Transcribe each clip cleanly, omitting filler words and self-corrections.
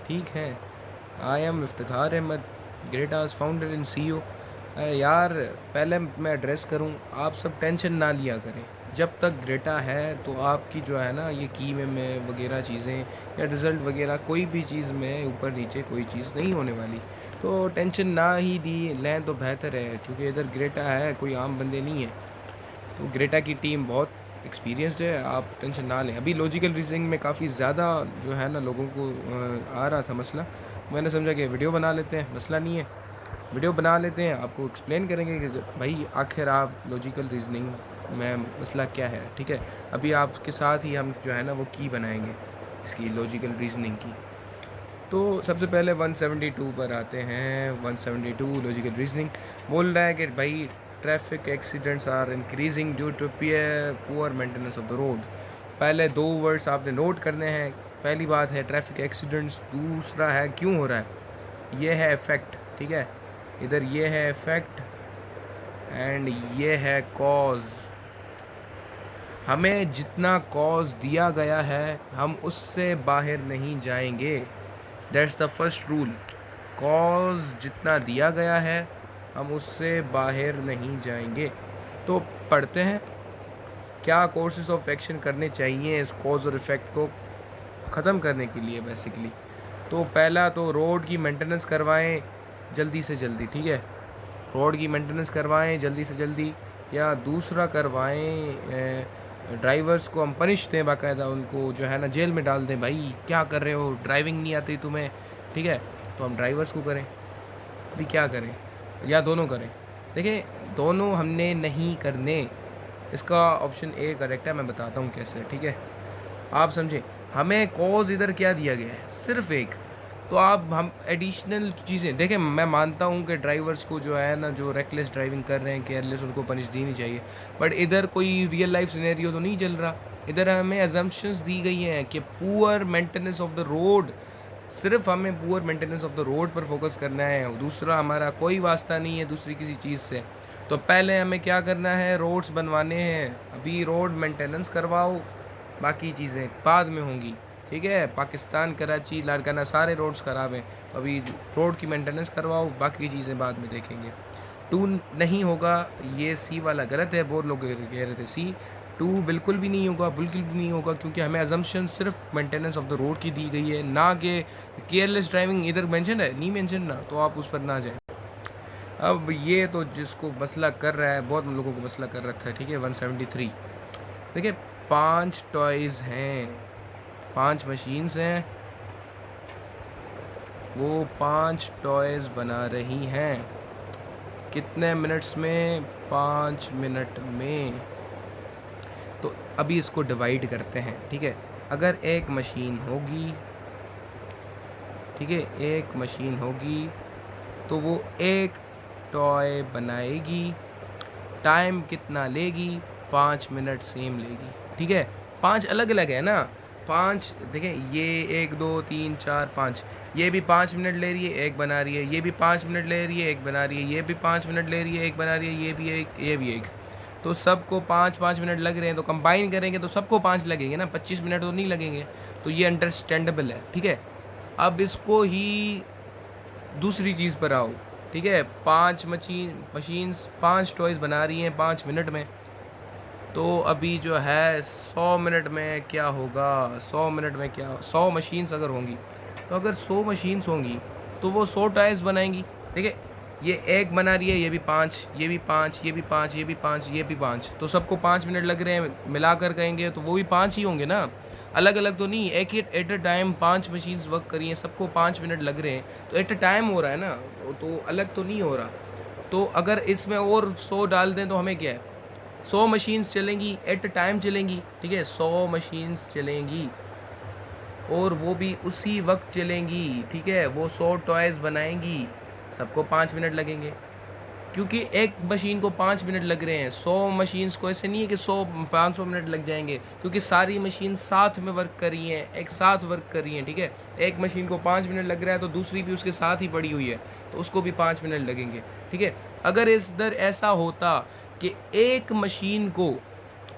ठीक है। I am Iftikhar Ahmed, Greta's founder and CEO. यार पहले मैं एड्रेस करूं, आप सब टेंशन ना लिया करें। जब तक ग्रेटा है तो आपकी जो है ना ये की में वगैरह चीज़ें या रिज़ल्ट वगैरह कोई भी चीज़ में ऊपर नीचे कोई चीज़ नहीं होने वाली। तो टेंशन ना ही दी लें तो बेहतर है, क्योंकि इधर ग्रेटा है, कोई आम बंदे नहीं है। तो ग्रेटा की टीम बहुत एक्सपीरियंस्ड है, आप टेंशन ना लें। अभी लॉजिकल रीजनिंग में काफ़ी ज़्यादा जो है ना लोगों को आ रहा था मसला। मैंने समझा कि वीडियो बना लेते हैं, मसला नहीं है, वीडियो बना लेते हैं, आपको एक्सप्लेन करेंगे कि भाई आखिर आप लॉजिकल रीजनिंग में मसला क्या है। ठीक है, अभी आपके साथ ही हम जो है ना वो की बनाएंगे इसकी लॉजिकल रीजनिंग की। तो सबसे पहले 172 पर आते हैं। 172 लॉजिकल रीजनिंग बोल रहा है कि भाई traffic accidents are increasing due to poor maintenance of the road. पहले दो वर्ड्स आपने नोट करने हैं। पहली बात है ट्रैफिक एक्सीडेंट्स, दूसरा है क्यों हो रहा है, ये है इफेक्ट। ठीक है, इधर ये है इफेक्ट एंड ये है कॉज। हमें जितना कॉज दिया गया है हम उससे बाहर नहीं जाएंगे। That's the first rule. Cause जितना दिया गया है हम उससे बाहर नहीं जाएंगे। तो पढ़ते हैं क्या कोर्सेज ऑफ एक्शन करने चाहिए इस कॉज और इफ़ेक्ट को ख़त्म करने के लिए बेसिकली। तो पहला तो रोड की मेंटेनेंस करवाएं जल्दी से जल्दी। ठीक है, रोड की मेंटेनेंस करवाएं जल्दी से जल्दी। या दूसरा करवाएं ड्राइवर्स को हम पनिश दें, बाकायदा उनको जो है ना जेल में डाल दें। भाई क्या कर रहे हो, ड्राइविंग नहीं आती तुम्हें। ठीक है, तो हम ड्राइवर्स को करें। अभी क्या करें, या दोनों करें। देखिए दोनों हमने नहीं करने, इसका ऑप्शन ए करेक्ट है। मैं बताता हूँ कैसे। ठीक है, आप समझें, हमें कॉज इधर क्या दिया गया है, सिर्फ एक। तो आप हम एडिशनल चीज़ें देखें। मैं मानता हूँ कि ड्राइवर्स को जो है ना जो रेकलेस ड्राइविंग कर रहे हैं, केयरलेस, उनको पनिश देनी चाहिए। बट इधर कोई रियल लाइफ सिनेरियो तो नहीं चल रहा। इधर हमें अजम्पशंस दी गई हैं कि poor maintenance of the road, सिर्फ हमें poor maintenance of the road पर फोकस करना है। दूसरा हमारा कोई वास्ता नहीं है दूसरी किसी चीज़ से। तो पहले हमें क्या करना है, रोड्स बनवाने हैं। अभी रोड मेंटेनेंस करवाओ, बाकी चीज़ें बाद में होंगी। ठीक है, पाकिस्तान, कराची, लारकाना सारे रोड्स ख़राब हैं, तो अभी रोड की मेंटेनेंस करवाओ, बाकी चीज़ें बाद में देखेंगे। टू नहीं होगा, ये सी वाला गलत है। बहुत लोग कह रहे थे सी। टू बिल्कुल भी नहीं होगा, बिल्कुल भी नहीं होगा, क्योंकि हमें अजम्पशन सिर्फ मेंटेनेंस ऑफ द रोड की दी गई है, ना कि केयरलेस ड्राइविंग इधर मेंशन है, नहीं मेंशन ना, तो आप उस पर ना जाएं। अब ये तो जिसको मसला कर रहा है, बहुत लोगों को मसला कर रखा है। ठीक है, 173 देखिए 5 टॉयज़ हैं, 5 मशीन्स हैं, वो 5 टॉयज़ बना रही हैं। कितने मिनट्स में, 5 मिनट में। तो अभी इसको डिवाइड करते हैं। ठीक है, अगर एक मशीन होगी, ठीक है, एक मशीन होगी तो वो एक टॉय बनाएगी। टाइम कितना लेगी, 5 मिनट सेम लेगी। ठीक है, 5 अलग अलग है ना, 5 देखें, ये 1 2 3 4 5, ये भी 5 मिनट ले रही है, एक बना रही है। ये भी 5 मिनट ले रही है, एक बना रही है। ये भी 5 मिनट ले रही है, एक बना रही है। ये भी एक, ये भी एक। तो सबको 5-5 मिनट लग रहे हैं, तो कंबाइन करेंगे तो सबको 5 लगेंगे ना, 25 मिनट तो नहीं लगेंगे। तो ये अंडरस्टैंडेबल है। ठीक है, अब इसको ही दूसरी चीज़ पर आओ। ठीक है, 5 मशीन्स 5 टॉयज़ बना रही हैं 5 मिनट में। तो अभी जो है 100 मिनट में क्या होगा, 100 मिनट में क्या, 100 मशीन्स अगर होंगी, तो अगर 100 मशीन्स होंगी तो वो 100 टायर्स बनाएंगी। देखिए, ये एक बना रही है, ये भी 5, ये भी 5, ये भी 5, ये भी 5, ये भी 5, तो सबको 5 मिनट लग रहे हैं। मिलाकर कहेंगे तो वो भी 5 ही होंगे ना, अलग अलग तो नहीं। एक ही at a time 5 machines work करी हैं, सबको 5 मिनट लग रहे हैं, तो एट अ टाइम हो रहा है ना, तो अलग तो नहीं हो रहा। तो अगर इसमें और 100 डाल दें तो हमें क्या है, 100 मशीन्स चलेंगी, एट अ टाइम चलेंगी। ठीक है, 100 मशीन्स चलेंगी और वो भी उसी वक्त चलेंगी। ठीक है, वो 100 टॉयज़ बनाएंगी, सबको 5 मिनट लगेंगे। क्योंकि एक मशीन को 5 मिनट लग रहे हैं, 100 मशीन्स को ऐसे नहीं है कि 500 मिनट लग जाएंगे, क्योंकि सारी मशीन साथ में वर्क कर रही हैं, एक साथ वर्क कर रही हैं। ठीक है, एक मशीन को 5 मिनट लग रहा है तो दूसरी भी उसके साथ ही पड़ी हुई है, तो उसको भी 5 मिनट लगेंगे। ठीक है, अगर इधर ऐसा होता कि एक मशीन को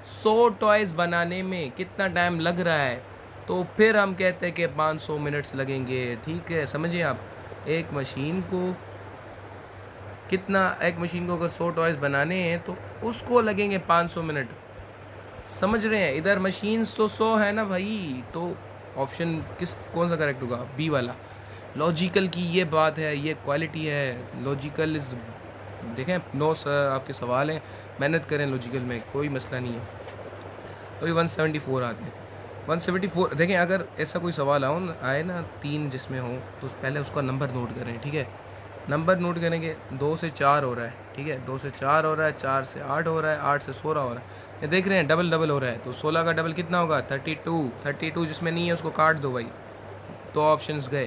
100 टॉयज़ बनाने में कितना टाइम लग रहा है, तो फिर हम कहते हैं कि 500 मिनट्स लगेंगे। ठीक है, समझिए आप, एक मशीन को एक मशीन को अगर 100 टॉयज़ बनाने हैं तो उसको लगेंगे 500 मिनट। समझ रहे हैं? इधर मशीन तो 100 है ना भाई, तो ऑप्शन कौन सा करेक्ट होगा? बी वाला। लॉजिकल की ये बात है, ये क्वालिटी है। लॉजिकल इज़, देखें नो सर, आपके सवाल हैं, मेहनत करें लॉजिकल में, कोई मसला नहीं है। अभी 174 आते हैं। 174 देखें, अगर ऐसा कोई सवाल आए ना 3 जिसमें हो, तो पहले उसका नंबर नोट करें। ठीक है, नंबर नोट करेंगे। 2 से 4 हो रहा है, ठीक है, 2 से 4 हो रहा है, 4 से 8 हो रहा है, 8 से 16 हो रहा है। ये देख रहे हैं, डबल डबल हो रहा है। तो 16 का डबल कितना होगा? 32 जिसमें नहीं है उसको काट दो भाई। तो ऑप्शंस गए।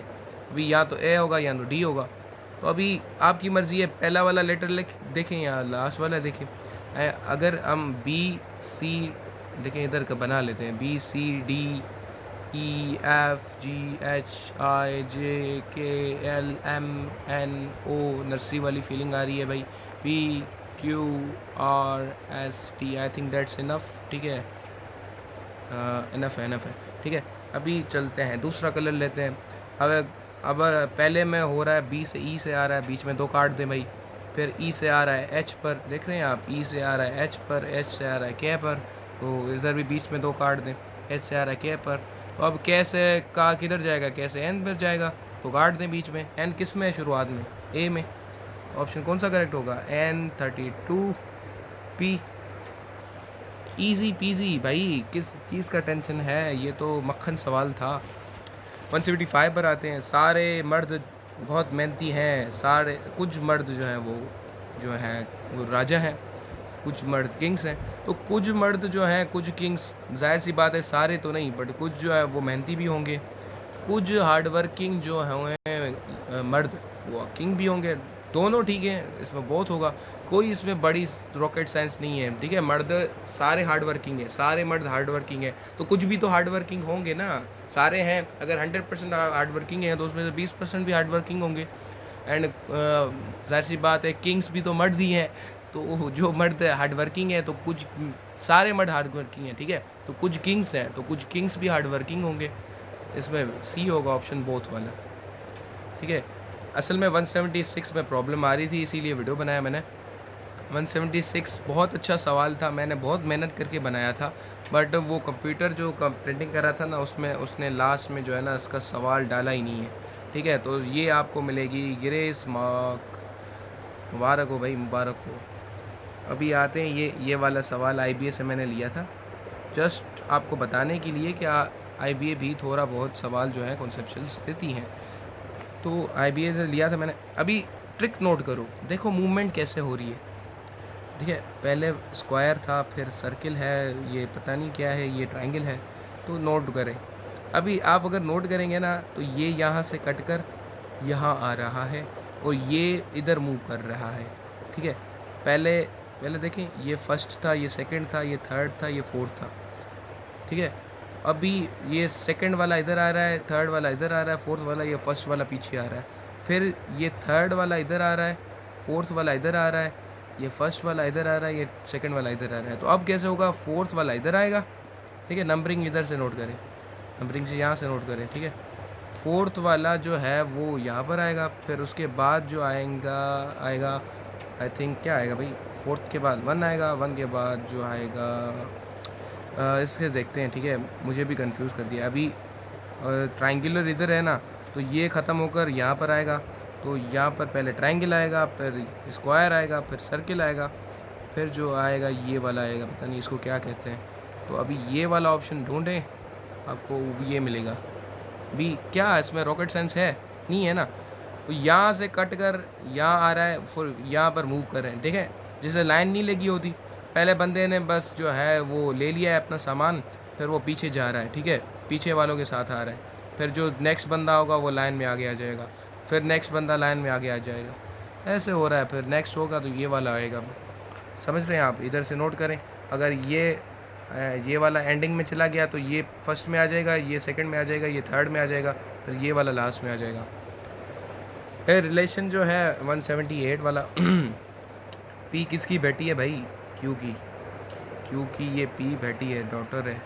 अभी या तो ए होगा या तो डी होगा। तो अभी आपकी मर्ज़ी है, पहला वाला लेटर देखें या लास्ट वाला देखें। अगर हम बी सी देखें, इधर का बना लेते हैं, B C D E F G H I J K L M N O, nursery वाली फीलिंग आ रही है भाई। P Q R S T, I think that's enough. ठीक है, इनफ है। ठीक है, अभी चलते हैं, दूसरा कलर लेते हैं। अब पहले में हो रहा है बी से ई से आ रहा है, बीच में 2 काट दें भाई। फिर ई से आ रहा है एच पर, देख रहे हैं आप, ई से आ रहा है एच पर, एच से आ रहा है के पर, तो इधर भी बीच में 2 काट दें। एच से आ रहा है के पर, तो अब कैसे का किधर जाएगा? कैसे एन पर जाएगा, तो काट दें बीच में। एन किस में है शुरुआत में? ए में। ऑप्शन कौन सा करेक्ट होगा? N32 P. इजी पीजी भाई, किस चीज़ का टेंशन है, ये तो मक्खन सवाल था। 175 पर आते हैं। सारे मर्द बहुत मेहनती हैं, सारे कुछ मर्द जो हैं वो राजा हैं, कुछ मर्द किंग्स हैं। तो कुछ मर्द जो हैं, कुछ किंग्स, जाहिर सी बात है सारे तो नहीं, बट कुछ जो है वो मेहनती भी होंगे। कुछ हार्ड वर्किंग जो हैं मर्द, वो किंग भी होंगे। दोनों ठीक है, इसमें बहुत होगा, कोई इसमें बड़ी रॉकेट साइंस नहीं है। ठीक है, मर्द सारे हार्ड वर्किंग है, सारे मर्द हार्ड वर्किंग है, तो कुछ भी तो हार्ड वर्किंग होंगे ना, सारे हैं। अगर 100% हार्ड वर्किंग है तो उसमें से 20% भी हार्ड वर्किंग होंगे। एंड जाहिर सी बात है किंग्स भी तो मर्द ही हैं, तो जो मर्द हार्ड वर्किंग है तो कुछ सारे मर्द हार्ड वर्किंग हैं। ठीक है, तो कुछ किंग्स हैं तो कुछ किंग्स भी हार्ड वर्किंग होंगे। इसमें सी होगा ऑप्शन, बोथ वाला। ठीक है, असल में 176 में प्रॉब्लम आ रही थी, इसीलिए वीडियो बनाया मैंने। 176 बहुत अच्छा सवाल था, मैंने बहुत मेहनत करके बनाया था, बट वो कंप्यूटर जो प्रिंटिंग कर रहा था ना, उसने लास्ट में जो है ना इसका सवाल डाला ही नहीं है। ठीक है, तो ये आपको मिलेगी ग्रेस मार्क। मुबारक हो भाई, मुबारक हो। अभी आते हैं, ये वाला सवाल IBA से मैंने लिया था, जस्ट आपको बताने के लिए कि IBA भी थोड़ा बहुत सवाल जो है कॉन्सेप्चुअल्स देती हैं, तो IBA से लिया था मैंने। अभी ट्रिक नोट करो, देखो मूवमेंट कैसे हो रही है। ठीक है, पहले स्क्वायर था, फिर सर्किल है, ये पता नहीं क्या है, ये ट्रायंगल है, तो नोट करें। अभी आप अगर नोट करेंगे ना, तो ये यहाँ से कट कर यहाँ आ रहा है और ये इधर मूव कर रहा है। ठीक है, पहले देखें, ये फर्स्ट था, ये सेकंड था, ये थर्ड था, ये फोर्थ था। ठीक है, अभी ये सेकंड वाला इधर आ रहा है, थर्ड वाला इधर आ रहा है, फोर्थ वाला, ये फर्स्ट वाला पीछे आ रहा है, फिर ये थर्ड वाला इधर आ रहा है, फोर्थ वाला इधर आ रहा है, ये फर्स्ट वाला इधर आ रहा है, ये सेकंड वाला इधर आ रहा है। तो अब कैसे होगा? फोर्थ वाला इधर आएगा। ठीक है, नंबरिंग इधर से नोट करें, नंबरिंग से यहाँ से नोट करें। ठीक है, फोर्थ वाला जो है वो यहाँ पर आएगा, फिर उसके बाद जो आएगा आई थिंक क्या आएगा भाई, फोर्थ के बाद 1 आएगा, 1 के बाद जो आएगा इसके देखते हैं। ठीक है, मुझे भी कंफ्यूज कर दिया अभी। ट्रायंगुलर इधर है ना, तो ये ख़त्म होकर यहाँ पर आएगा, तो यहाँ पर पहले ट्रायंगल आएगा, फिर स्क्वायर आएगा, फिर सर्किल आएगा, फिर जो आएगा ये वाला आएगा, पता नहीं इसको क्या कहते हैं। तो अभी ये वाला ऑप्शन ढूंढें, आपको ये मिलेगा। भी क्या इसमें रॉकेट साइंस है? नहीं है ना। तो यहाँ से कट कर यहाँ आ रहा है, फिर यहाँ पर मूव कर रहे हैं। ठीक है, जिसे लाइन नहीं लगी होती, पहले बंदे ने बस जो है वो ले लिया है अपना सामान, फिर वो पीछे जा रहा है। ठीक है, पीछे वालों के साथ आ रहा है, फिर जो नेक्स्ट बंदा होगा वो लाइन में आगे आ जाएगा, फिर नेक्स्ट बंदा लाइन में आगे आ जाएगा, ऐसे हो रहा है। फिर नेक्स्ट होगा तो ये वाला आएगा। समझ रहे हैं आप? इधर से नोट करें, अगर ये वाला एंडिंग में चला गया तो ये फर्स्ट में आ जाएगा, ये सेकंड में आ जाएगा, ये थर्ड में आ जाएगा, फिर ये वाला लास्ट में आ जाएगा। फिर रिलेशन जो है 178 वाला पी किसकी बेटी है भाई? क्यू की, क्योंकि ये पी बेटी है, डॉटर है।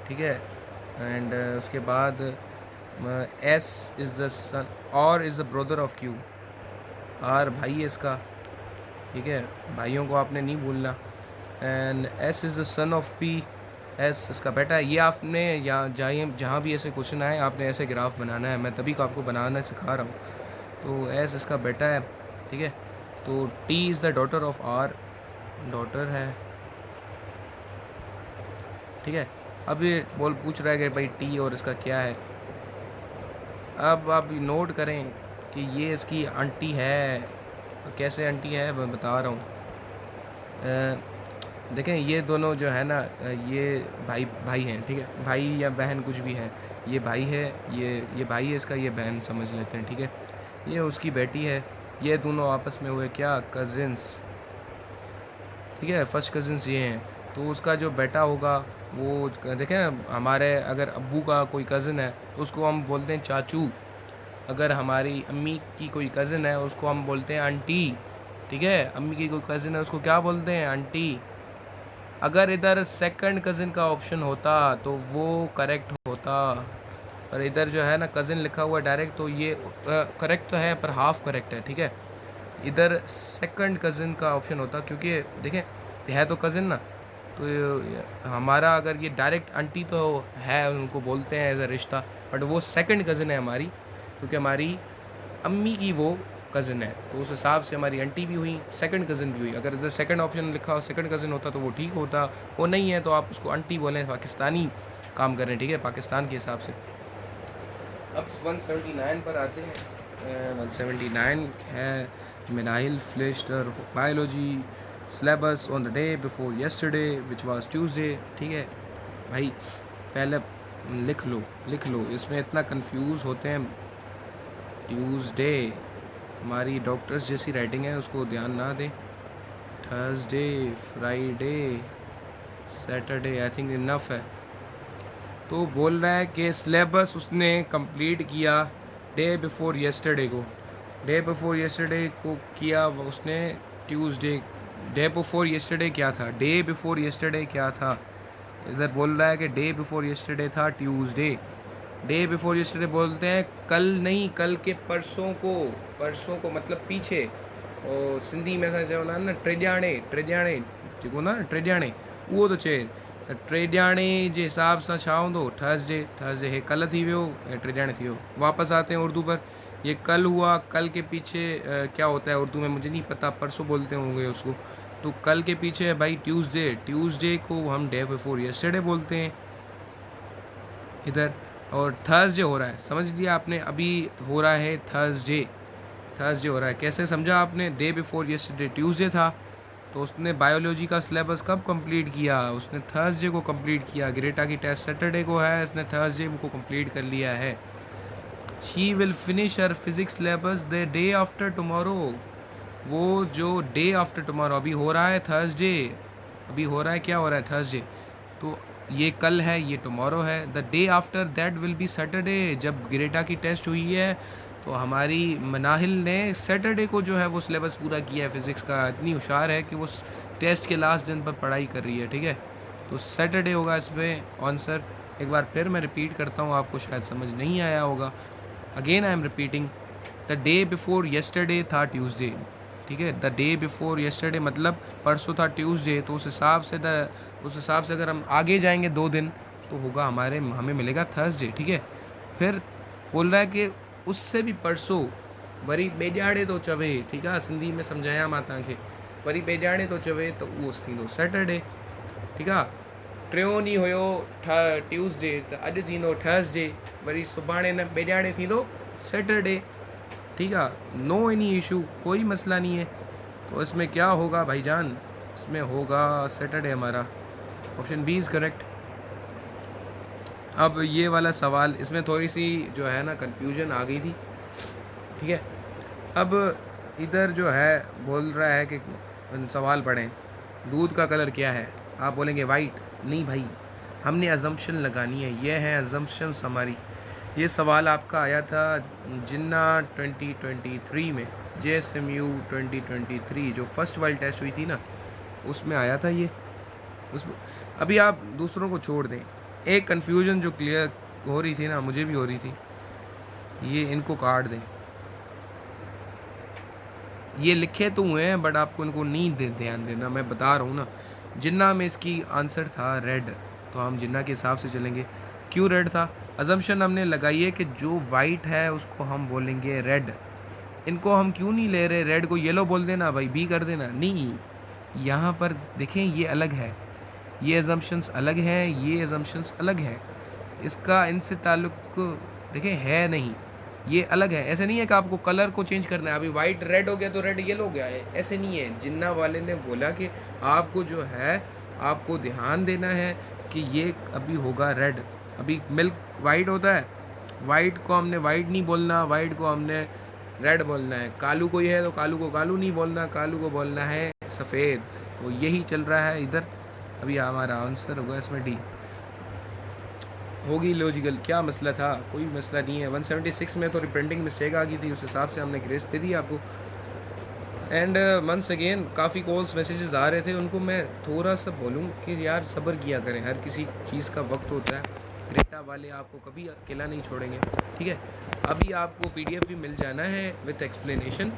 ठीक है। एंड उसके बाद एस इज़ द सन और is the brother of Q. R भाई है इसका, ठीक है, भाइयों को आपने नहीं भूलना। And S is the son of P, S इसका बेटा है। ये आपने यहाँ जहाँ भी ऐसे क्वेश्चन आए आपने ऐसे ग्राफ बनाना है, मैं तभी को आपको बनाना सिखा रहा हूँ। तो एस इसका बेटा है, ठीक है। तो T is the daughter of R, daughter है, ठीक है। अब ये पूछ रहा है कि भाई टी और इसका क्या है। अब आप नोट करें कि ये इसकी आंटी है। कैसे आंटी है मैं बता रहा हूँ। देखें ये दोनों जो है ना, ये भाई भाई हैं, ठीक है, भाई या बहन कुछ भी है। ये भाई है, ये भाई है इसका, ये बहन समझ लेते हैं, ठीक है। ये उसकी बेटी है। ये दोनों आपस में हुए क्या, कज़िन्स, ठीक है, फर्स्ट कज़िन्स ये हैं। तो उसका जो बेटा होगा वो देखें ना, हमारे अगर अब्बू का कोई कज़न है तो उसको हम बोलते हैं चाचू। अगर हमारी अम्मी की कोई कज़न है उसको हम बोलते हैं आंटी, ठीक है। अम्मी की कोई कज़न है उसको क्या बोलते हैं, आंटी। अगर इधर सेकंड कज़न का ऑप्शन होता तो वो करेक्ट होता, पर इधर जो है ना कज़न लिखा हुआ है डायरेक्ट, तो ये करेक्ट तो है पर हाफ करेक्ट है, ठीक है। इधर सेकंड कज़न का ऑप्शन होता, क्योंकि देखें है तो कज़न ना, तो हमारा अगर ये डायरेक्ट आंटी तो है, उनको बोलते हैं एज अ रिश्ता, बट वो सेकंड कज़न है हमारी, क्योंकि हमारी अम्मी की वो कज़न है, तो उस हिसाब से हमारी आंटी भी हुई, सेकंड कज़न भी हुई। अगर इधर सेकंड ऑप्शन लिखा हो सेकंड कज़न होता तो वो ठीक होता, वो नहीं है तो आप उसको आंटी बोलें, पाकिस्तानी काम करें, ठीक है, पाकिस्तान के हिसाब से। अब 179 पर आते हैं। 179 है Menahil finished her biology syllabus on the day before yesterday which was Tuesday, ठीक है भाई, पहले लिख लो, इसमें इतना कंफ्यूज होते हैं। ट्यूसडे हमारी डॉक्टर्स जैसी राइटिंग है, उसको ध्यान ना दें। Thursday, Friday, Saturday, I think enough है। तो बोल रहा है कि सिलेबस उसने कंप्लीट किया डे बिफोर येस्टरडे को, डे बिफोर येस्टरडे को किया उसने ट्यूसडे। डे बिफोर येस्टरडे क्या था, डे बिफोर येस्टरडे क्या था, इधर बोल रहा है कि डे बिफोर येस्टरडे था ट्यूसडे। डे बिफोर येस्टरडे बोलते हैं कल नहीं, कल के परसों को मतलब पीछे। और सिंधी में असां चवंदा आहिनि न टेॼाणे जेको ना टेॼाणे, उहो थो चए। त टेॼाणे जे हिसाब सां छा हूंदो, थर्सडे हे कल थी वियो ऐं टेॼाणे थी वियो। वापस आते हैं उर्दू पर, ये कल हुआ, कल के पीछे क्या होता है उर्दू में मुझे नहीं पता, परसों बोलते होंगे उसको। तो कल के पीछे है भाई ट्यूसडे को हम डे बिफोर येस्टरडे बोलते हैं इधर। और थर्सडे हो रहा है, समझ लिया आपने, अभी हो रहा है थर्सडे हो रहा है। कैसे समझा आपने, डे बिफोर येस्टरडे ट्यूसडे था, तो उसने बायोलॉजी का सिलेबस कब कंप्लीट किया, उसने थर्सडे को कंप्लीट किया। ग्रेटा की टेस्ट सैटरडे को है, इसने थर्सडे को कंप्लीट कर लिया है। She will finish her physics syllabus the day after tomorrow, वो जो डे आफ्टर टुमारो अभी हो रहा है थर्सडे, अभी हो रहा है, क्या हो रहा है, थर्सडे, तो ये कल है, ये टुमारो है। The day after that will be Saturday, जब ग्रेटा की टेस्ट हुई है तो हमारी मनाहिल ने सैटरडे को जो है वो सिलेबस पूरा किया है फिज़िक्स का। इतनी होशियार है कि वो टेस्ट के लास्ट दिन पर पढ़ाई कर रही है, ठीक है। तो सैटरडे होगा इसमें आंसर। एक बार फिर मैं रिपीट करता हूँ, आपको शायद समझ नहीं आया होगा। Again I am repeating, the day before yesterday था ट्यूसडे, ठीक है। द डे बिफोर येस्टरडे मतलब परसों था ट्यूसडे, तो उस हिसाब से अगर हम आगे जाएंगे 2 दिन तो होगा हमें मिलेगा थर्सडे, ठीक है। फिर बोल रहा है कि उससे भी परसों वरी ॿेॼाणे थो चवे, ठीक है, सिंधी में सम्झाया मां तव्हांखे, वरी ॿेॼाणे थो चवे त उहो थींदो सैटरडे, ठीक है। टियों ॾींहुं हुयो ट्यूसडे, त अॼु थींदो थर्सडे, वरी सुभाणे न ॿेॼाणे थींदो सैटरडे, ठीक है। नो एनी इशू, कोई मसला नहीं है। तो इसमें क्या होगा भाईजान, इसमें होगा सैटरडे, हमारा ऑप्शन बी इज़ करेक्ट। अब ये वाला सवाल, इसमें थोड़ी सी जो है ना कन्फ्यूजन आ गई थी, ठीक है। अब इधर जो है बोल रहा है कि सवाल पढ़ें, दूध का कलर क्या है, आप बोलेंगे वाइट, नहीं भाई, हमने अजम्पशन लगानी है, ये है अजम्पशंस हमारी। ये सवाल आपका आया था जिन्ना 2023 में, JSMU 2023 जो फर्स्ट वाली टेस्ट हुई थी ना, उसमें आया था ये। उसमें अभी आप दूसरों को छोड़ दें, एक कन्फ्यूजन जो क्लियर हो रही थी ना, मुझे भी हो रही थी, ये इनको काट दें। ये लिखे तो हुए हैं बट आपको इनको नहीं ध्यान देना, मैं बता रहा हूँ ना। जिन्ना में इसकी आंसर था रेड, तो हम जिन्ना के हिसाब से चलेंगे। क्यों रेड था? अजम्पशन हमने लगाई है कि जो वाइट है उसको हम बोलेंगे रेड। इनको हम क्यों नहीं ले रहे? रेड को येलो बोल देना भाई, बी कर देना। नहीं, यहाँ पर देखें ये अलग है, ये अजम्पशंस अलग हैं, ये अजम्पशंस अलग हैं। इसका इनसे ताल्लुक़ देखें है नहीं, ये अलग है। ऐसे नहीं है कि आपको कलर को चेंज करना है, अभी वाइट रेड हो गया तो रेड येलो हो गया है, ऐसे नहीं है। जिन्ना वाले ने बोला कि आपको जो है आपको ध्यान देना है कि ये अभी होगा रेड। अभी मिल्क वाइट होता है, वाइट को हमने वाइट नहीं बोलना, वाइट को हमने रेड बोलना है। कालू कोई है तो कालू को कालू नहीं बोलना, कालू को बोलना है सफ़ेद। तो यही चल रहा है इधर। अभी हमारा आंसर होगा इसमें डी होगी लॉजिकल। क्या मसला था? कोई मसला नहीं है। 176 में तो रिप्रिंटिंग मिस्टेक आ गई थी, उस हिसाब से हमने ग्रेस दे दी आपको। एंड वंस अगेन काफ़ी कॉल्स मैसेजेस आ रहे थे, उनको मैं थोड़ा सा बोलूँ कि यार सब्र किया करें, हर किसी चीज़ का वक्त होता है। ग्रेटा वाले आपको कभी अकेला नहीं छोड़ेंगे, ठीक है। अभी आपको PDF भी मिल जाना है विथ एक्सप्लेनेशन।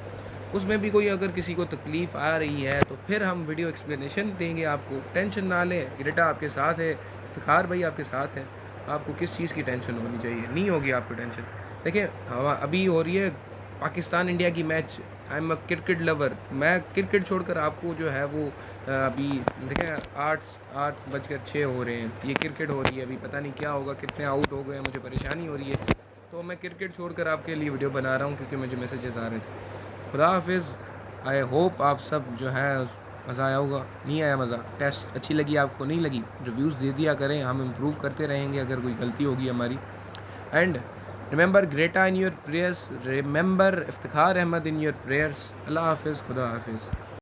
उसमें भी कोई अगर किसी को तकलीफ़ आ रही है तो फिर हम वीडियो एक्सप्लेनेशन देंगे आपको। टेंशन ना लें, ग्रेटा आपके साथ है, इफ्तिखार भाई आपके साथ है। आपको किस चीज़ की टेंशन होनी चाहिए? नहीं होगी आपको टेंशन। देखिए हवा अभी हो रही है पाकिस्तान इंडिया की match. I am a cricket lover. मैं क्रिकेट छोड़कर आपको जो है वो अभी देखें 8:06 हो रहे हैं, ये क्रिकेट हो रही है। अभी पता नहीं क्या होगा, कितने आउट हो गए, मुझे परेशानी हो रही है। तो मैं क्रिकेट छोड़कर आपके लिए वीडियो बना रहा हूँ क्योंकि मुझे मैसेजेस आ रहे थे। खुदा हाफिज़। आई होप आप सब जो है मज़ा आया होगा। नहीं आया मज़ा? टेस्ट अच्छी लगी आपको? नहीं लगी? रिव्यूज़ दे दिया करें, हम इम्प्रूव करते रहेंगे अगर कोई गलती होगी हमारी। And remember Greta in your prayers, remember Iftikhar Ahmed in your prayers. अल्लाह हाफिज़, खुदा हाफिज़।